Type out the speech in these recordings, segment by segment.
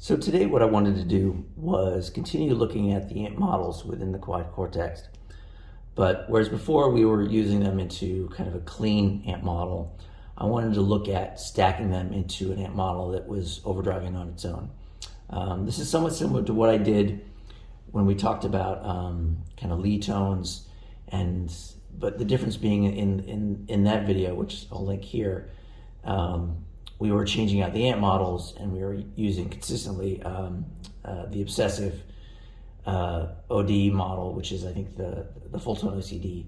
So today what I wanted to do was continue looking at the amp models within the Quad Cortex. But whereas before we were using them into kind of a clean amp model, I wanted to look at stacking them into an amp model that was overdriving on its own. This is somewhat similar to what I did when we talked about kind of lead tones, but the difference being in that video, which I'll link here, we were changing out the amp models and we were using consistently the Obsessive OD model, which is I think the full tone OCD,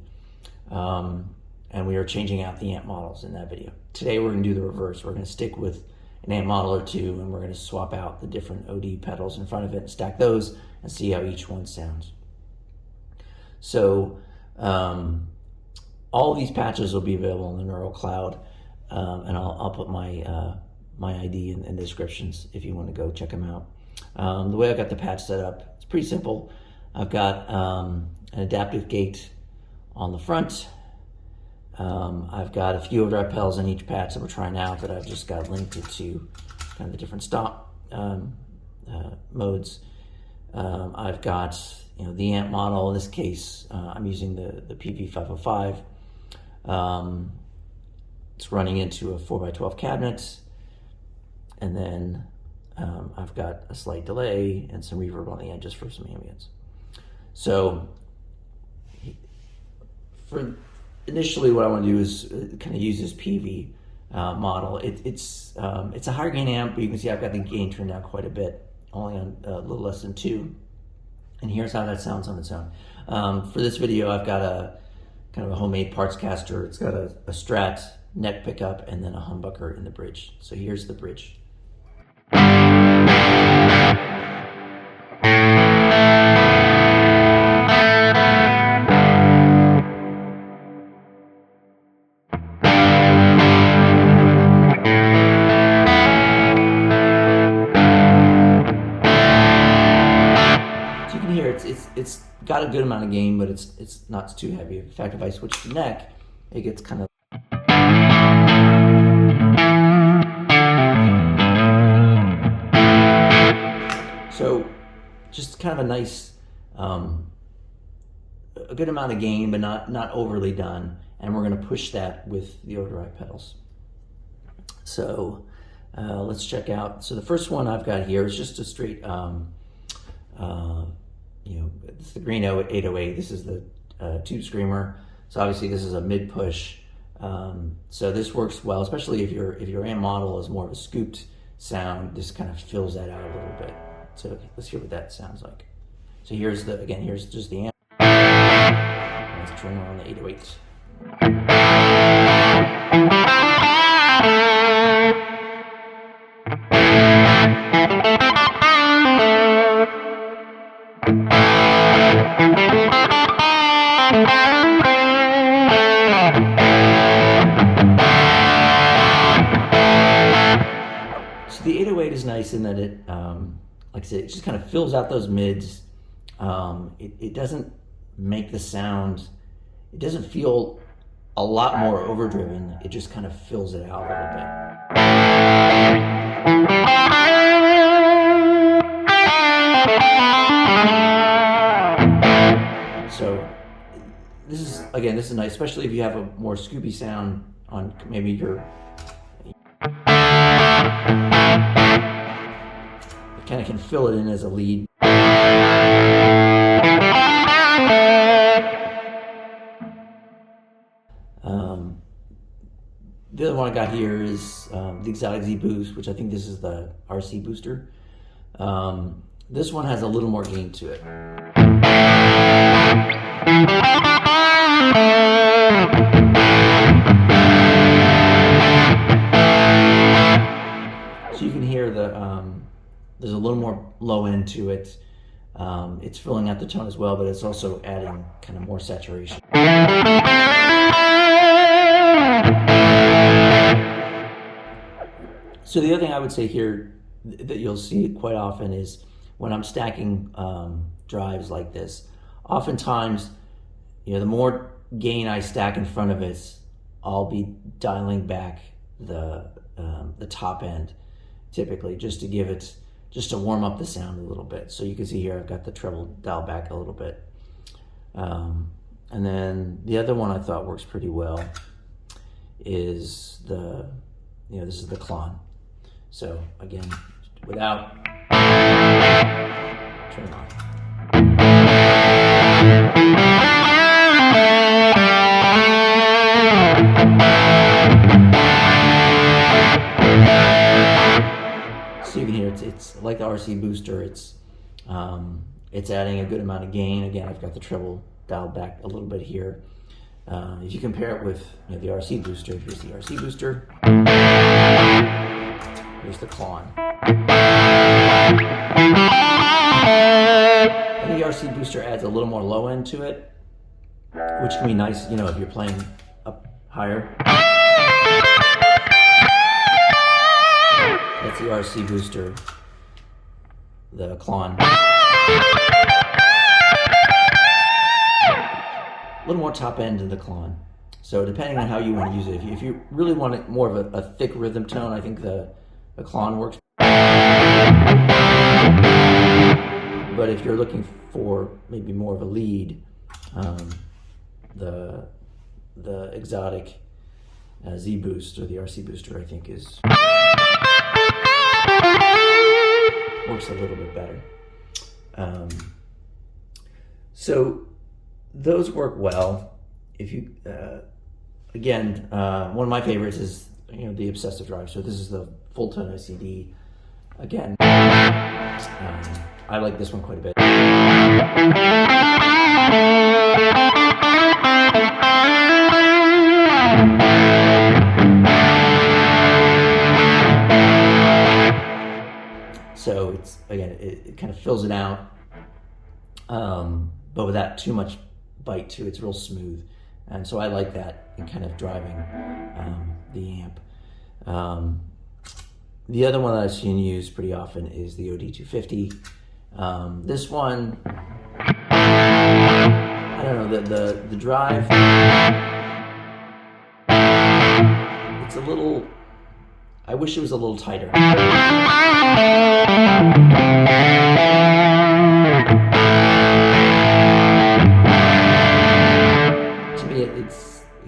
and we were changing out the amp models in that video. Today we're going to do the reverse. We're going to stick with an amp model or two and we're going to swap out the different OD pedals in front of it and stack those and see how each one sounds. So all of these patches will be available in the Neural Cloud, and I'll put my my ID in the descriptions if you want to go check them out. The way I've got the patch set up, it's pretty simple. I've got an adaptive gate on the front. I've got a few overdrive pedals in each patch that we're trying out that I've just got linked to kind of the different stop modes. I've got the amp model. In this case, I'm using the PV505. It's running into a 4x12 cabinet, and then I've got a slight delay and some reverb on the edges for some ambience. So for initially what I want to do is kind of use this PV model. It's a higher gain amp, but you can see I've got the gain turned down quite a bit, only on a little less than 2. And here's how that sounds on its own. For this video, I've got a kind of a homemade parts caster. It's got a Strat neck pickup and then a humbucker in the bridge. So here's the bridge. It's got a good amount of gain, but it's not too heavy. In fact, if I switch to neck, it gets kind of so just kind of a nice, a good amount of gain, but not overly done. And we're going to push that with the overdrive pedals. So let's check out. So the first one I've got here is just a straight. It's the green 808. This is the tube screamer. So obviously this is a mid push. So this works well, especially if your amp model is more of a scooped sound. This kind of fills that out a little bit. So let's hear what that sounds like. So here's just the amp. Let's turn on the 808. So the 808 is nice in that it, like I said, it just kind of fills out those mids. It doesn't make the sound, it doesn't feel a lot more overdriven. It just kind of fills it out a little bit. So this is nice, especially if you have a more scoopy sound on maybe your, it kind of can fill it in as a lead. The other one I got here is the Exotic Z Boost, which I think this is the RC booster. This one has a little more gain to it. So you can hear there's a little more low end to it. It's filling out the tone as well, but it's also adding kind of more saturation. So the other thing I would say here that you'll see quite often is when I'm stacking drives like this, oftentimes, the more gain I stack in front of it, I'll be dialing back the top end typically, just to give it just to warm up the sound a little bit. So you can see here I've got the treble dialed back a little bit. And then the other one I thought works pretty well is this is the clon. So again, without, turn it on. So you can hear it's like the RC booster. It's adding a good amount of gain. Again, I've got the treble dialed back a little bit here. If you compare it with the RC booster, here's the RC booster. Here's the clon. And the RC booster adds a little more low end to it, which can be nice, if you're playing up higher. That's the RC booster, the clon. A little more top end to the clon. So depending on how you want to use it, if you really want it more of a thick rhythm tone, I think the clon works. But if you're looking for maybe more of a lead, the exotic Z boost or the RC booster, I think works a little bit better. So those work well. If you again, one of my favorites is the Obsessive drive. So this is the full tone OCD. Again, I like this one quite a bit. So it's again, it kind of fills it out, but without too much bite to it. It's real smooth, and so I like that in kind of driving the amp. The other one that I've seen used pretty often is the OD250. This one, I don't know, the drive, it's a little, I wish it was a little tighter. To me, it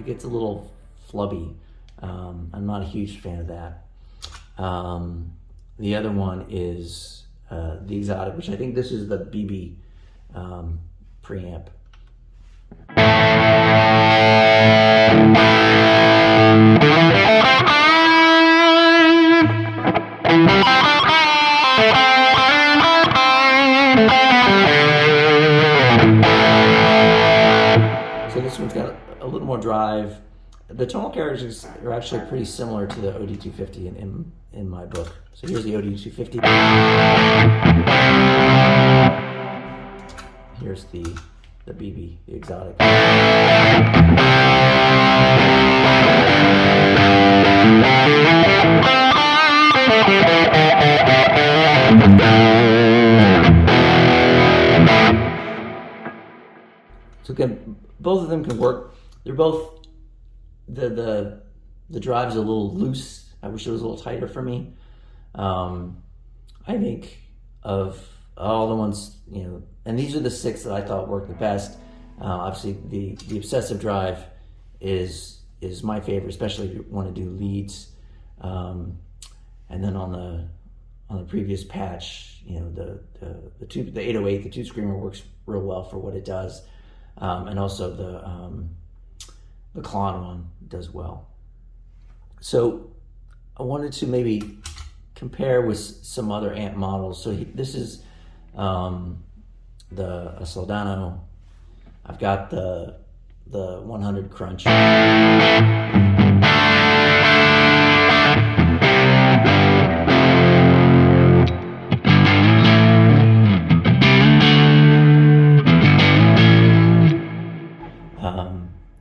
gets a little flubby. I'm not a huge fan of that. The other one is the exotic, which I think this is the BB preamp. So this one's got a little more drive. The tonal characters are actually pretty similar to the OD250 in my book. So here's the OD250. Here's the BB, the exotic. So again, both of them can work. They're both, the drive's a little loose. I wish it was a little tighter for me. I think of all the ones, and these are the 6 that I thought worked the best. Obviously, the Obsessive drive is my favorite, especially if you want to do leads. And then on the previous patch, the 808, the 2 screamer works real well for what it does, and also the clon one does well. So I wanted to maybe compare with some other amp models. So this is the Soldano. I've got the 100 Crunch.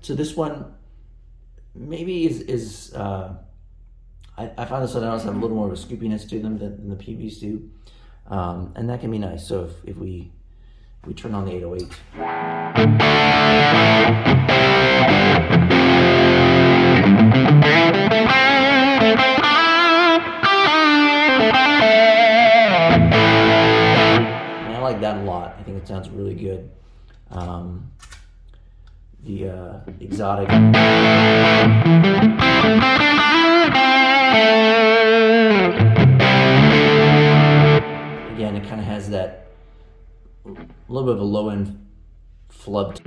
So this one maybe is I find the Soldanos have a little more of a scoopiness to them than the PBs do, and that can be nice. So if we turn on the 808. like that a lot. I think it sounds really good. The exotic. Again, it kind of has that little bit of a low end flub.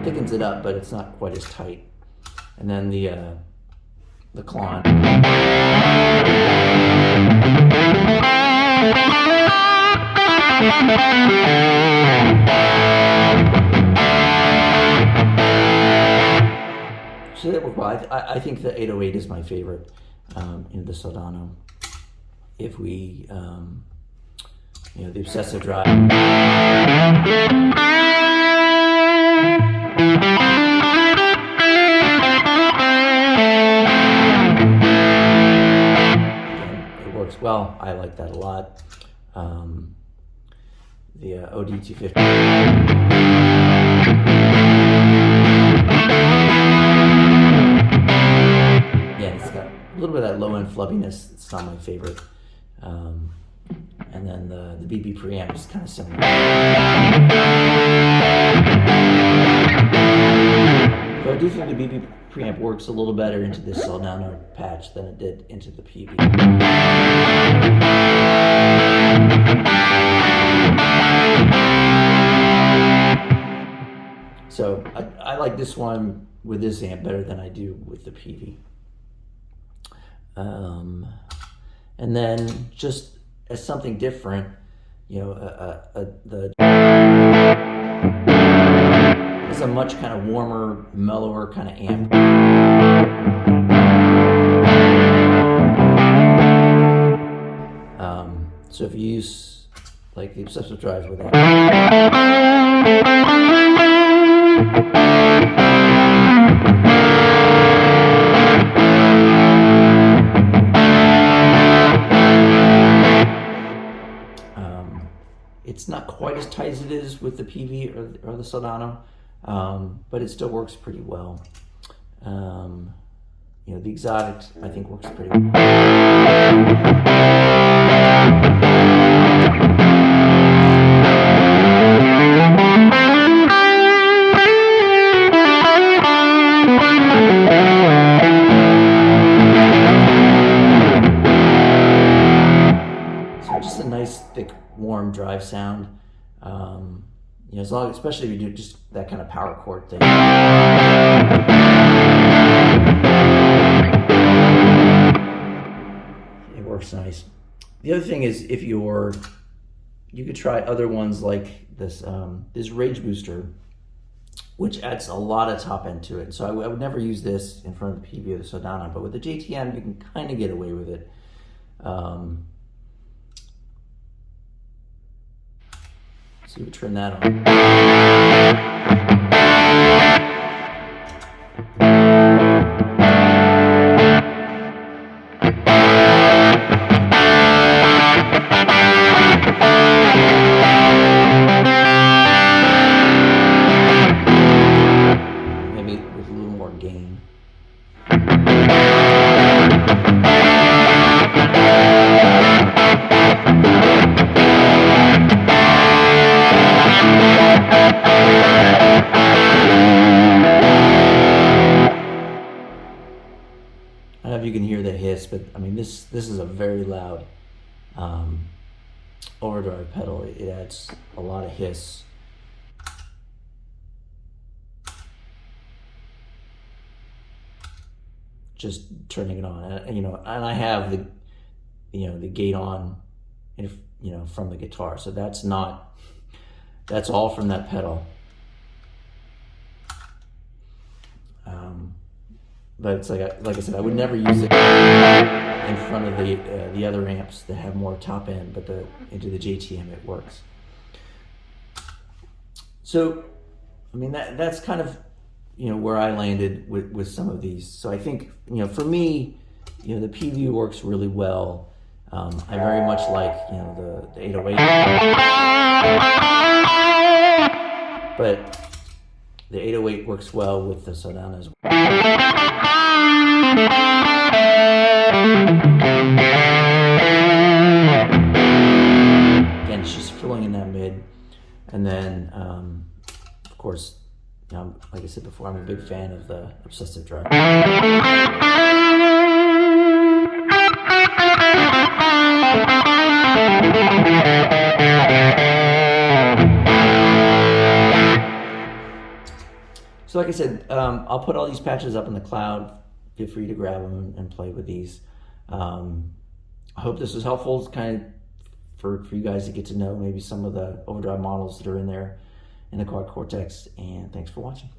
Thickens it up, but it's not quite as tight. And then the clon. So that worked well. I think the 808 is my favorite in the Soldano. If we, the Obsessive drive. It works well. I like that a lot. The OD250. Yeah, it's got a little bit of that low end flubbiness. It's not my favorite. And then the BB preamp is kind of similar. But I do think the BB preamp works a little better into this Soldano patch than it did into the PV. So I like this one with this amp better than I do with the PV. And then just as something different, the is a much kind of warmer, mellower kind of amp. So if you use like the Obsessive drives with that. It's not quite as tight as it is with the PV or the Soldano, but it still works pretty well. The exotic I think works pretty well. So just a nice thick warm drive sound, especially if you do just that kind of power chord thing. It works nice. The other thing is if you could try other ones like this Rage Booster, which adds a lot of top end to it. So I would never use this in front of the PV or the Soldano, but with the JTM you can kind of get away with it. So you would turn that on. Maybe with a little more gain. I don't know if you can hear the hiss, but I mean this is a very loud overdrive pedal. It adds a lot of hiss. Just turning it on, and I have the gate on, from the guitar. So that's all from that pedal. But it's like I said, I would never use it in front of the other amps that have more top end, but into the JTM it works. So, I mean that's kind of where I landed with some of these. So I think for me, the PV works really well. I very much like the 808, but the 808 works well with the Soldano as well. And then, of course, like I said before, I'm a big fan of the Obsessive drive. So like I said, I'll put all these patches up in the cloud. Feel free to grab them and play with these. I hope this was helpful. It's kind of for you guys to get to know maybe some of the Overdrive models that are in there in the Quad Cortex. And thanks for watching.